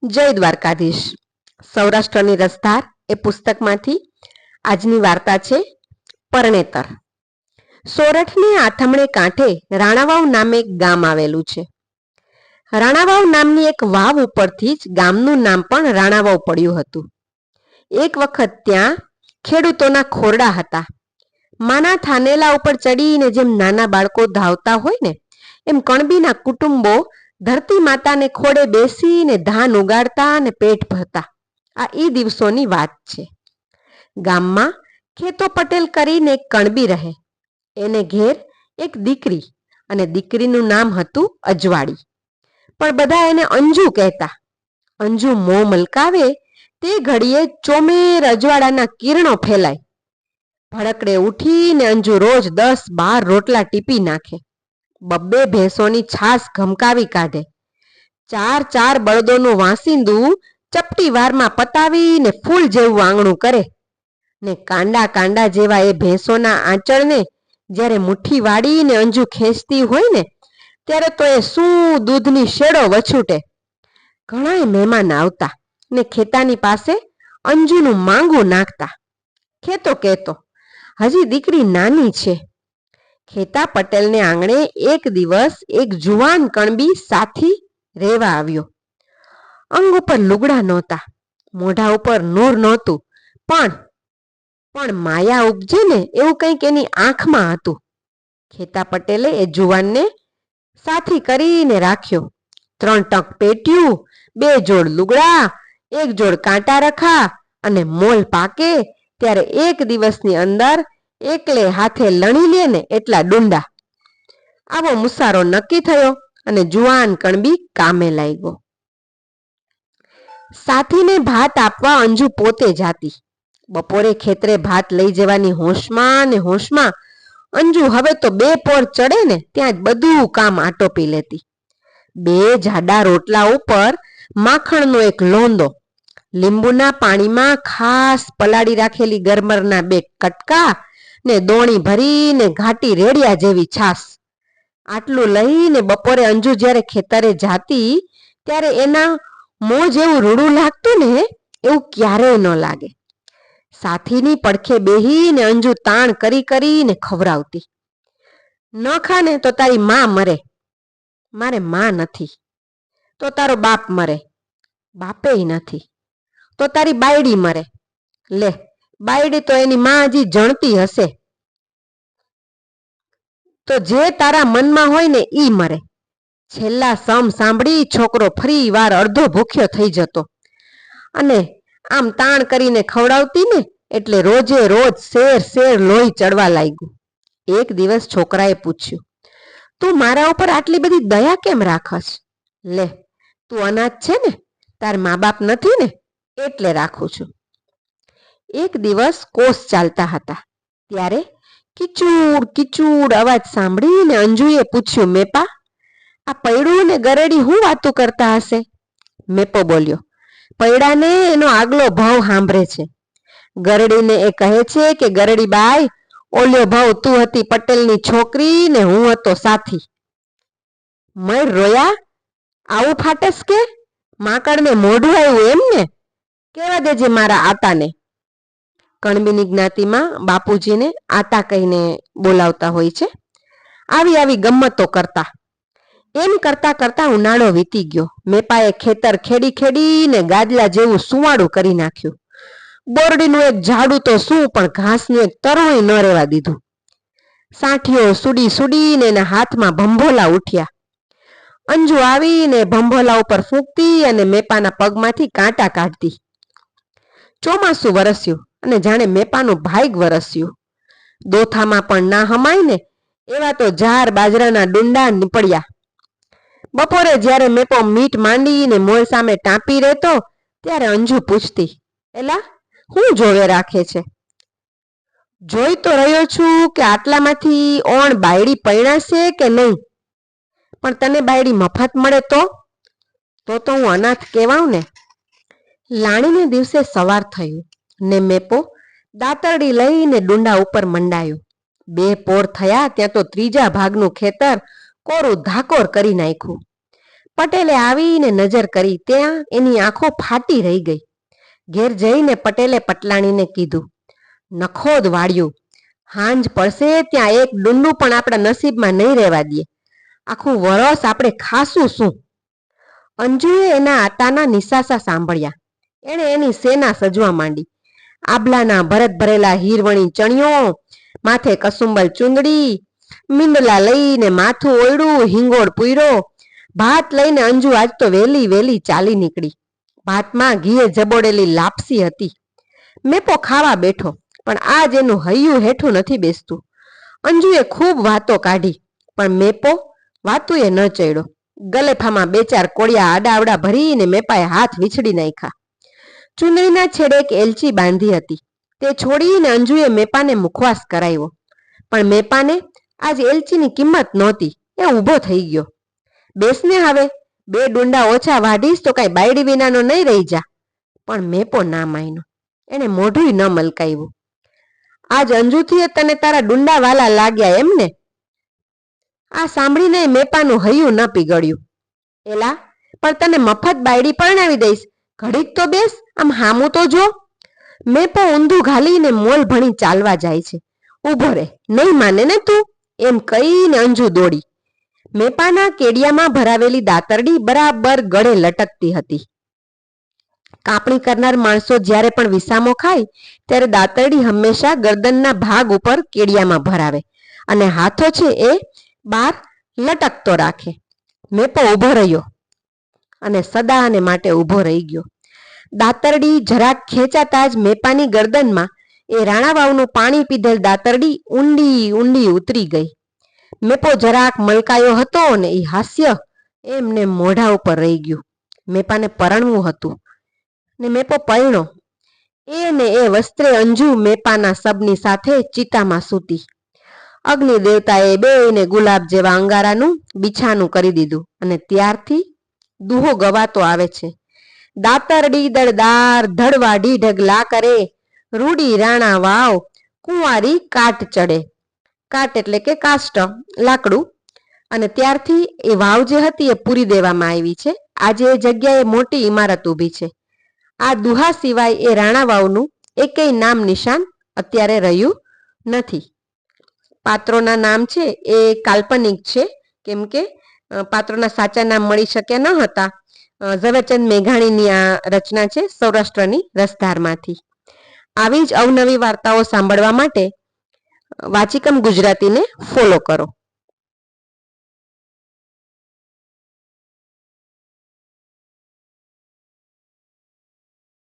જય દ્વારકાધીશ. સૌરાષ્ટ્રની રસધાર એ પુસ્તકમાંથી આજની વાર્તા છે પરણેતર. સોરઠની આથમણે કાંઠે રાણાવાવ નામે એક ગામ આવેલું છે. રાણાવાવ નામની એક વાવ ઉપરથી જ ગામનું નામ પણ રાણાવાવ પડ્યું હતું. એક વખત ત્યાં ખેડૂતોના ખોરડા હતા. માના થાનેલા ઉપર ચડીને જેમ નાના બાળકો ધાવતા હોય ને એમ કણબીના કુટુંબો ધરતી માતાને ખોડે બેસીને ધાન ઉગાડતા અને પેટ ભરતા. આ એ દિવસોની વાત છે. ગામમાં ખેતો પટેલ કરીને એક કણબી રહે. એને ઘેર એક દીકરી અને દીકરીનું નામ હતું અજવાળી, પણ બધા એને અંજુ કહેતા. અંજુ મોં મલકાવે તે ઘડીએ ચોમેર અજવાળાના કિરણો ફેલાય. ભડકડે ઉઠીને અંજુ રોજ 10-12 રોટલા ટીપી નાખે. 2 ભેંસોની છાસ ઘમકાવી કાઢે. 4 બળદોનું વાંસીંદું ચપટી વારમાં પતાવીને ફૂલ જેવું આંગણું કરે ને કાંડા કાંડા જેવા એ ભેંસોના આંચળને જ્યારે મુઠ્ઠી વાળીને અંજુ ખેંચતી હોય ને ત્યારે તો એ શું દૂધની શેડો વછૂટે. ઘણાય મહેમાન આવતા ને ખેતાની પાસે અંજુનું માંગું નાખતા. ખેતો કહેતો, હજી દીકરી નાની છે. ખેતા પટેલને આંગણે એક દિવસ એક જુવાન કણબી સાથી રેવા આવ્યો. અંગ ઉપર લુગડા નહોતા, મોઢા ઉપર નૂર નહોતું, પણ માયા ઉપજે ને એવું કંઈક એની આંખમાં હતું. ખેતા પટેલે એ જુવાનને સાથી કરીને રાખ્યો. 3 ટંક પેટ્યું, 2 જોડ લુગડા, 1 જોડ કાંટા રખા અને મોલ પાકે ત્યારે એક દિવસની અંદર એકલે હાથે લણી લે ને એટલા ડુંડા. આવો મુસારો નક્કી થયો અને જુવાન કણબી કામે લાગ્યો. સાથીને ભાત આપવા અંજુ પોતે જાતી. બપોરે ખેતરે ભાત લઈ જવાની હોશમાં અંજુ હવે તો 2 પોર ચડે ને ત્યાં જ બધું કામ આટોપી લેતી. 2 જાડા રોટલા ઉપર માખણનો એક લોંદો, લીંબુના પાણીમાં ખાસ પલાળી રાખેલી ગરમરના 2 કટકા ને દોણી ભરીને ઘાટી રેડિયા જેવી છાસ. આટલું લઈને બપોરે અંજુ જ્યારે ખેતરે જાતી ત્યારે એના મોં જેવું રૂડું લાગતું ને એવું ક્યારેય ન લાગે. સાથીની પડખે બેહીને અંજુ તાણ કરીને ખવરાવતી. ન ખાને તો તારી માં મરે. મારે માં નથી. તો તારો બાપ મરે. બાપેય નથી. તો તારી બાયડી મરે. લે, બાયડી તો એની માં હજી જણતી હશે. તો જે તારા મનમાં હોય ને ઈ મરે. છેલ્લા સમ સાંભળી છોકરો ફરી વાર અડધો ભૂખ્યો થઈ જતો અને આમ તાણ કરીને ખવડાવતી ને એટલે રોજે રોજ શેર લોહી ચડવા લાગ્યું. એક દિવસ છોકરાએ પૂછ્યું, તું મારા ઉપર આટલી બધી દયા કેમ રાખસ? લે, તું અનાથ છે ને, તાર મા બાપ નથી ને એટલે રાખું છું. એક દિવસ કોસ ચાલતા હતા ત્યારે કિચૂડ અવાજ સાંભળીને અંજુએ પૂછ્યું, મેપા, આ પૈડું ને ગરેડી હું વાતું કરતા હશે? મેપો બોલ્યો, પૈડાને એનો આગલો ભાવ સાંભળે છે. ગરડીને એ કહે છે કે ગરડી બાઈ, ઓલ્યો ભાવ તું હતી પટેલની છોકરી ને હું હતો સાથી. મર રોયા, આવું ફાટસ કે? માકડને મોઢું આવ્યું એમ ને? કેવા દેજે મારા આતાને. કણબીની જ્ઞાતિમાં બાપુજીને આતા કહીને બોલાવતા હોય છે. આવી ગમ્મતો કરતા. એમ કરતા ઉનાળો વીતી ગયો. મેપાએ ખેતર ખેડીને ગાદલા જેવું સુવાળું કરી નાખ્યું. બોરડીનું એક ઝાડું તો શું, પણ ઘાસનું એક તરુંય ન રહેવા દીધું. સાંઠીઓ સુડીને એના હાથમાં ભંભોલા ઉઠ્યા. અંજુ આવીને ભંભોલા ઉપર ફૂંકતી અને મેપાના પગમાંથી કાંટા કાઢતી. ચોમાસું વરસ્યું અને જાણે મેપાનું ભાઈગ વરસ્યું. દોથામાં પણ ના હમાય ને એવા તો જાર બાજરાના ડુંડા નીપડ્યા. બપોરે જ્યારે મેપો મીઠ માંડીને મોલ સામે ટાંપી રહેતો ત્યારે અંજુ પૂછતી, એલા હું જોવે રાખે છે? જોઈ તો રહ્યો છું કે આટલામાંથી ઓણ બાયડી પૈણાશે કે નહીં, પણ તને બાયડી મફત મળે તો હું અનાથ કહેવાઉં ને. લાણીને દિવસે સવાર થયું ને મેપો દાતરડી લઈને ડુંડા ઉપર મંડાયો. 2 પોર થયા ત્યાં તો 3જા ભાગનું ખેતર કોરું ધાકોર કરી નાખ્યું. પટેલે આવીને નજર કરી ત્યાં એની આંખો ફાટી રહી ગઈ. ઘેર જઈને પટેલે પટલાણીને કીધું, નખોદ વાળ્યું, હાંજ પડશે ત્યાં એક ડુંડું પણ આપણા નસીબમાં નહીં રહેવા દે. આખું વરસ આપણે ખાશું શું? અંજુએ એના આટાના નિસાસા સાંભળ્યા. એણે એની સેના સજવા માંડી. આબલાના ભરત ભરેલા હીરવણી ચણિયો, માથે કસુંબલ ચુંદડી, મીંડલા લઈને માથું ઓયડું, હિંગોળ પૂર્યો. ભાત લઈને અંજુ આજ તો વહેલી વહેલી ચાલી નીકળી. ભાતમાં ઘીએ જબોડેલી લાપસી હતી. મેપો ખાવા બેઠો, પણ આજ એનું હૈયું હેઠું નથી બેસતું. અંજુએ ખૂબ વાતો કાઢી, પણ મેપો વાતુએ ન ચડ્યો. ગલેફામાં બે ચાર કોળિયા આડાવડા ભરીને મેપાએ હાથ વીછડી નાખ્યા. ચુંદડીના છેડે એક એલચી બાંધી હતી, તે છોડીને અંજુએ મેપાને મુખવાસ કરાવ્યો. પણ મેપાને આજ એલચીની કિંમત નહોતી. એ ઊભો થઈ ગયો. બેસને હવે, 2 ડુંડા ઓછા વાઢીશ તો કાંઈ બાયડી વિનાનો નહીં રહી જા. પણ મેપો ના માન્યો. એને મોઢું ન મલકાવ્યું. આજ અંજુથી તને તારા ડુંડા વાલા લાગ્યા એમ ને? આ સાંભળીને મેપાનું હૈયું ન પીગળ્યું. એલા, પણ તને મફત બાયડી પરણાવી દઈશ, ઘડીક તો બેસ, આમ હામું તો જો. મેપો ઊંધું ઘાલીને મોલ ભણી ચાલવા જાય છે. ઊભો રે, નહીં માને ને તું, એમ કહીને અંજુ દોડી. મેપાના કેડિયામાં ભરાવેલી દાતરડી બરાબર ગળે લટકતી હતી. કાપણી કરનાર માણસો જ્યારે પણ વિસામો ખાય ત્યારે દાતરડી હંમેશા ગરદનના ભાગ ઉપર કેડિયામાં ભરાવે અને હાથો છે એ બહાર લટકતો રાખે. મેપો ઊભો રહ્યો અને સદાને માટે ઊભો રહી ગયો. દાતરડી જરાક ખેંચાતા જ મેપાની ગરદનમાં એ રાણાવાવનું પાણી પીધેલ દાતરડી ઊંડી ઊંડી ઉતરી ગઈ. મેપો જરાક મલકાયો હતો ને એ હાસ્ય એમને મોઢા ઉપર રહી ગયું. મેપાને પરણવું હતું ને મેપો પરણ્યો. એને એ વસ્ત્રે અંજુ મેપાના શબની સાથે ચિતામાં સૂતી. અગ્નિ દેવતાએ બેયને ગુલાબ જેવા અંગારાનું બિછાનું કરી દીધું અને ત્યારથી દુહો ગવાતો આવે છે. દાતરડી દળદાર ધડવાડી ઢગલા કરે, રૂડી રાણા વાવ કુંવારી કાટ ચડે. કાટ એટલે કે કાષ્ટ, લાકડું. અને ત્યારથી એ વાવ જે હતી એ પૂરી દેવામાં આવી છે. આજે એ જગ્યાએ મોટી ઇમારત ઊભી છે. આ દુહા સિવાય એ રાણા વાવનું એકેય નામ નિશાન અત્યારે રહ્યું નથી. પાત્રોના નામ છે એ કાલ્પનિક છે, કેમ કે પાત્રોના સાચા નામ મળી શક્યા ન હતા. ઝવેરચંદ મેઘાણીની આ રચના છે, સૌરાષ્ટ્રની રસધારમાંથી. આવી જ અવનવી વાર્તાઓ સાંભળવા માટે વાચિકમ ગુજરાતીને ફોલો કરો.